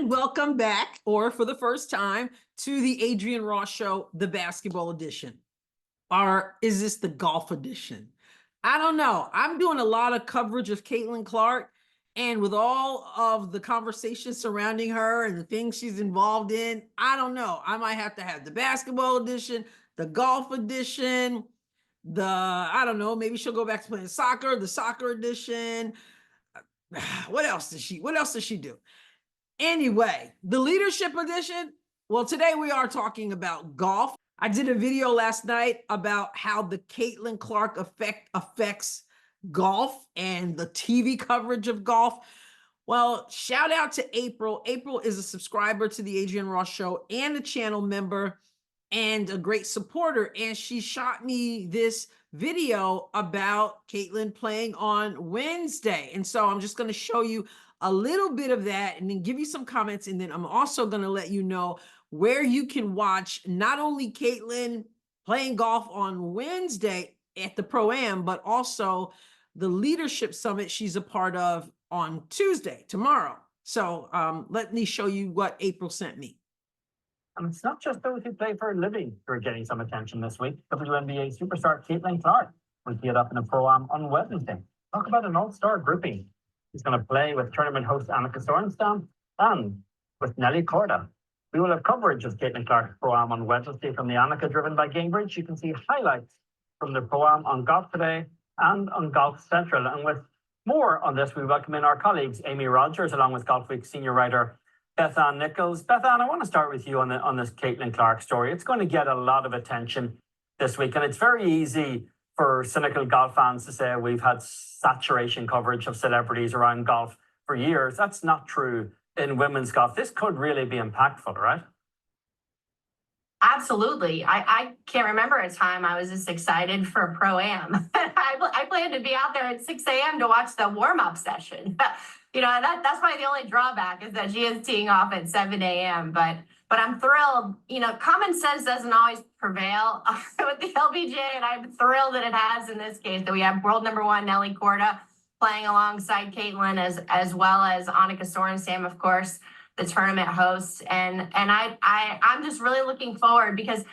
And welcome back, or for the first time, to the Adrienne Ross Show, the basketball edition. Or is this the golf edition? I don't know. I'm doing a lot of coverage of Caitlin Clark, and with all of the conversations surrounding her and the things she's involved in, I don't know. I might have to have the basketball edition, the golf edition, I don't know, maybe she'll go back to playing soccer, the soccer edition. What else does she do? Anyway, the leadership edition. Well, today we are talking about golf. I did a video last night about how the Caitlin Clark effect affects golf and the TV coverage of golf. Well, shout out to April. April is a subscriber to the Adrienne Ross Show and a channel member and a great supporter. And she shot me this video about Caitlin playing on Wednesday. And so I'm just going to show you a little bit of that and then give you some comments. And then I'm also going to let you know where you can watch not only Caitlin playing golf on Wednesday at the Pro-Am, but also the leadership summit she's a part of on Tuesday, tomorrow. So let me show you what April sent me. And it's not just those who play for a living who are getting some attention this week. WNBA superstar Caitlin Clark will tee it up in a Pro-Am on Wednesday. Talk about an all-star grouping. He's going to play with tournament host Annika Sorenstam and with Nelly Korda. We will have coverage of Caitlin Clark's Pro-Am on Wednesday from the Annika driven by Gingrich. You can see highlights from the Pro-Am on Golf Today and on Golf Central. And with more on this, we welcome in our colleagues, Amy Rogers, along with Golf Week senior writer Beth-Ann Nichols. Beth-Ann, I want to start with you on this Caitlin Clark story. It's going to get a lot of attention this week, and it's very easy for cynical golf fans to say we've had saturation coverage of celebrities around golf for years. That's not true in women's golf. This could really be impactful, right? Absolutely. I can't remember a time I was this excited for a Pro-Am. I planned to be out there at 6 a.m. to watch the warm-up session. You know, that's probably the only drawback is that she is teeing off at 7 a.m. But I'm thrilled. You know, common sense doesn't always prevail with the LPGA, and I'm thrilled that it has in this case, that we have world number one Nelly Korda playing alongside Caitlin as well as Annika Sorenstam, of course, the tournament host. And I'm just really looking forward because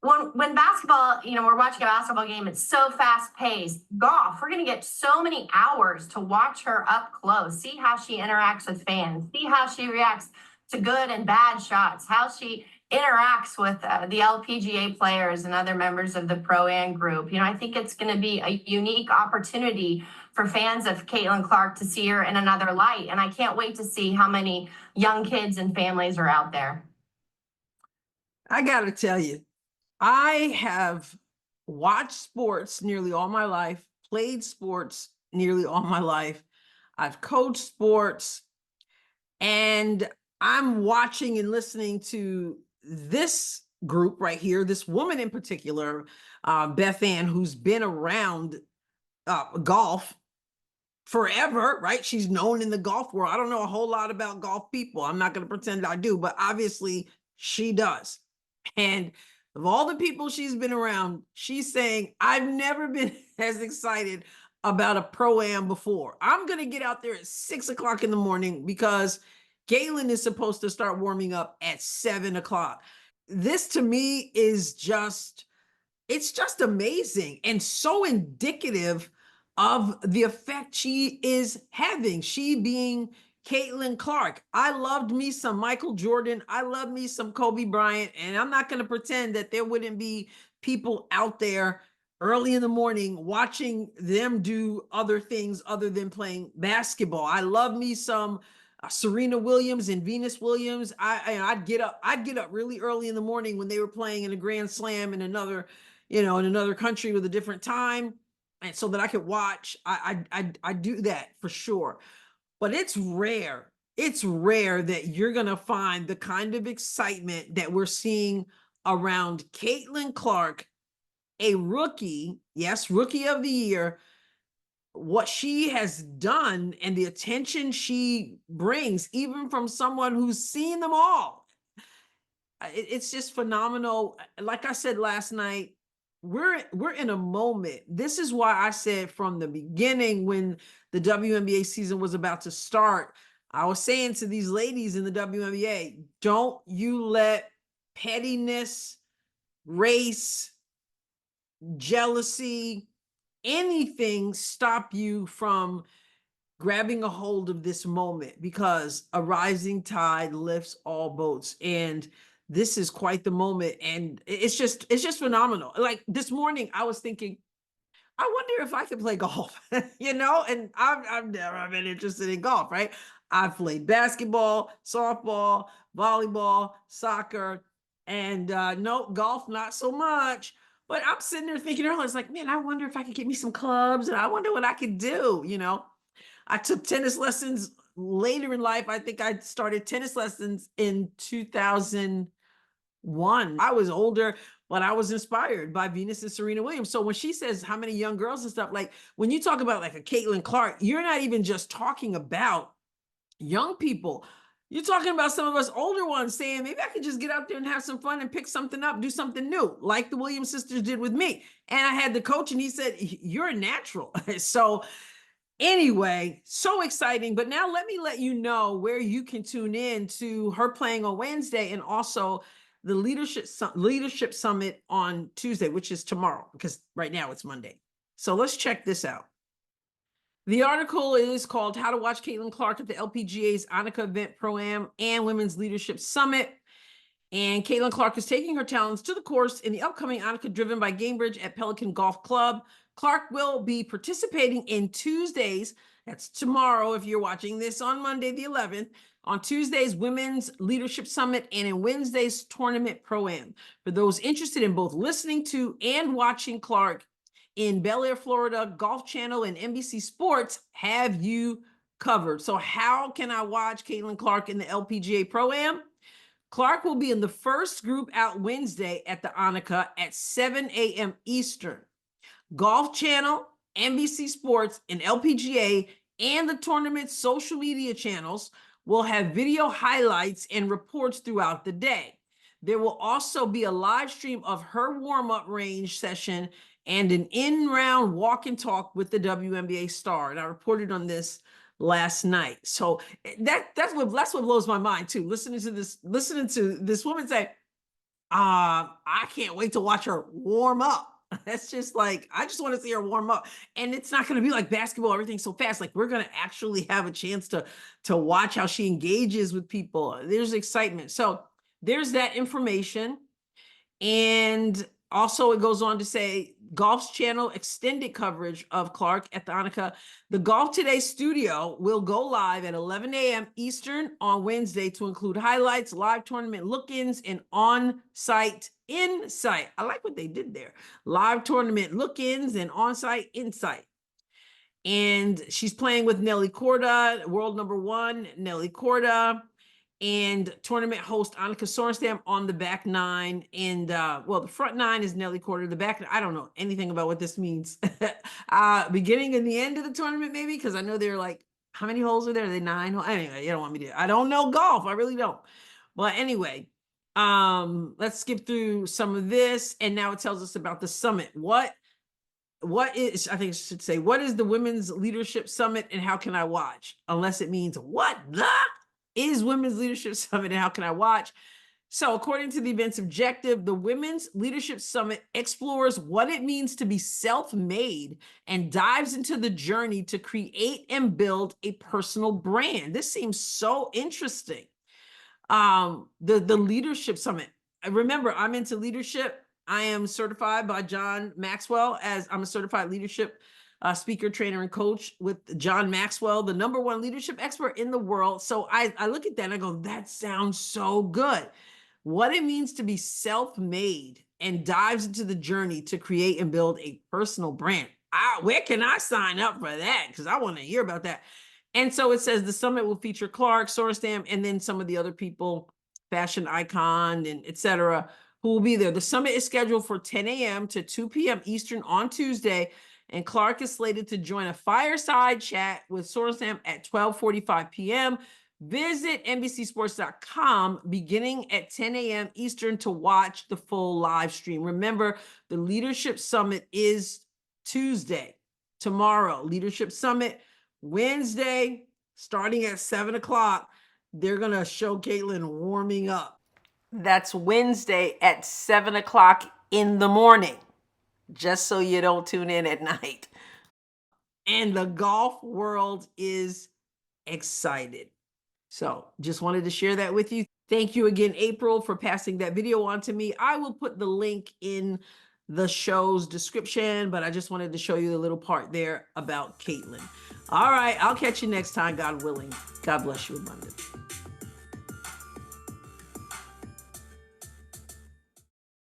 when basketball, you know, we're watching a basketball game, it's so fast paced. Golf, we're going to get so many hours to watch her up close, see how she interacts with fans, see how she reacts to good and bad shots, how she interacts with the LPGA players and other members of the Pro-Am group. You know, I think it's going to be a unique opportunity for fans of Caitlin Clark to see her in another light. And I can't wait to see how many young kids and families are out there. I got to tell you, I have watched sports nearly all my life, played sports nearly all my life. I've coached sports, and I'm watching and listening to this group right here, this woman in particular, Beth-Ann, who's been around golf forever, right? She's known in the golf world. I don't know a whole lot about golf people. I'm not going to pretend I do, but obviously she does. And of all the people she's been around, she's saying, I've never been as excited about a Pro-Am before. I'm going to get out there at 6 o'clock in the morning because Caitlin is supposed to start warming up at 7 o'clock. This to me is it's just amazing and so indicative of the effect she is having. She being Caitlin Clark. I loved me some Michael Jordan. I love me some Kobe Bryant. And I'm not going to pretend that there wouldn't be people out there early in the morning watching them do other things other than playing basketball. I love me some Serena Williams and Venus Williams. I'd get up really early in the morning when they were playing in a Grand Slam in another country with a different time, and so that I could watch. I do that for sure. But it's rare. It's rare that you're going to find the kind of excitement that we're seeing around Caitlin Clark, a rookie, yes, rookie of the year, what she has done and the attention she brings, even from someone who's seen them all. It's just phenomenal. Like I said last night, we're in a moment. This is why I said from the beginning when the WNBA season was about to start, I was saying to these ladies in the WNBA, don't you let pettiness, race, jealousy, anything stop you from grabbing a hold of this moment, because a rising tide lifts all boats. And this is quite the moment. And it's just phenomenal. Like this morning, I was thinking, I wonder if I could play golf, and I've never been interested in golf, right? I've played basketball, softball, volleyball, soccer, and no, golf, not so much. But I'm sitting there thinking, I was like, man, I wonder if I could get me some clubs, and I wonder what I could do. I took tennis lessons later in life. I think I started tennis lessons in 2001. I was older, but I was inspired by Venus and Serena Williams. So when she says how many young girls and stuff, like when you talk about like a Caitlin Clark, you're not even just talking about young people. You're talking about some of us older ones saying, maybe I could just get out there and have some fun and pick something up, do something new, like the Williams sisters did with me. And I had the coach and he said, you're a natural. So anyway, so exciting. But now let me let you know where you can tune in to her playing on Wednesday, and also the leadership summit on Tuesday, which is tomorrow, because right now it's Monday. So let's check this out. The article is called How to Watch Caitlin Clark at the LPGA's Annika Event Pro-Am and Women's Leadership Summit. And Caitlin Clark is taking her talents to the course in the upcoming Annika Driven by Gamebridge at Pelican Golf Club. Clark will be participating in Tuesdays, that's tomorrow if you're watching this on Monday the 11th, on Tuesday's Women's Leadership Summit and in Wednesday's Tournament Pro-Am. For those interested in both listening to and watching Clark in Bel Air, Florida, Golf Channel and NBC Sports have you covered. So how can I watch Caitlin Clark in the LPGA Pro-Am? Clark will be in the first group out Wednesday at the Annika at 7 a.m. Eastern. Golf Channel, NBC Sports, and LPGA and the tournament's social media channels will have video highlights and reports throughout the day. There will also be a live stream of her warm-up range session and an in-round walk and talk with the WNBA star. And I reported on this last night. So that's what blows my mind too. Listening to this woman say, I can't wait to watch her warm up. That's just like, I just want to see her warm up. And it's not going to be like basketball, everything's so fast. Like we're going to actually have a chance to watch how she engages with people. There's excitement. So there's that information. And also it goes on to say Golf's Channel extended coverage of Clark at the Annika. The Golf Today studio will go live at 11 a.m. Eastern on Wednesday to include highlights, live tournament look-ins, and on-site insight. I like what they did there. Live tournament look-ins and on-site insight. And she's playing with Nelly Korda, world number 1, Nelly Korda, and tournament host Annika Sorenstam on the back 9. And well, the front 9 is Nelly Korda. The back, I don't know anything about what this means. Beginning and the end of the tournament, maybe, because I know they're like, how many holes are there? Are they 9? Anyway, you don't want me to. I don't know golf. I really don't. But anyway, let's skip through some of this. And now it tells us about the summit. What is, I think it should say, what is the Women's Leadership Summit and how can I watch? Unless it means what the is Women's Leadership Summit and how can I watch? So according to the event's objective, the Women's Leadership Summit explores what it means to be self-made and dives into the journey to create and build a personal brand. This seems so interesting. The Leadership Summit. Remember, I'm into leadership. I am certified by John Maxwell as I'm a certified leadership speaker, trainer, and coach with John Maxwell, the #1 leadership expert in the world. So I look at that and I go, that sounds so good. What it means to be self-made and dives into the journey to create and build a personal brand. Where can I sign up for that? Because I want to hear about that. And so it says the summit will feature Clark, Sorenstam, and then some of the other people, fashion icon and etc., who will be there. The summit is scheduled for 10 a.m. to 2 p.m. Eastern on Tuesday. And Clark is slated to join a fireside chat with Sorenstam at 12:45 p.m. Visit NBCSports.com beginning at 10 a.m. Eastern to watch the full live stream. Remember, the Leadership Summit is Tuesday. Tomorrow, Leadership Summit. Wednesday, starting at 7 o'clock. They're going to show Caitlin warming up. That's Wednesday at 7 o'clock in the morning, just so you don't tune in at night. And the golf world is excited. So just wanted to share that with you. Thank you again, April, for passing that video on to me. I will put the link in the show's description, but I just wanted to show you the little part there about Caitlin. All right, I'll catch you next time, God willing. God bless you abundantly.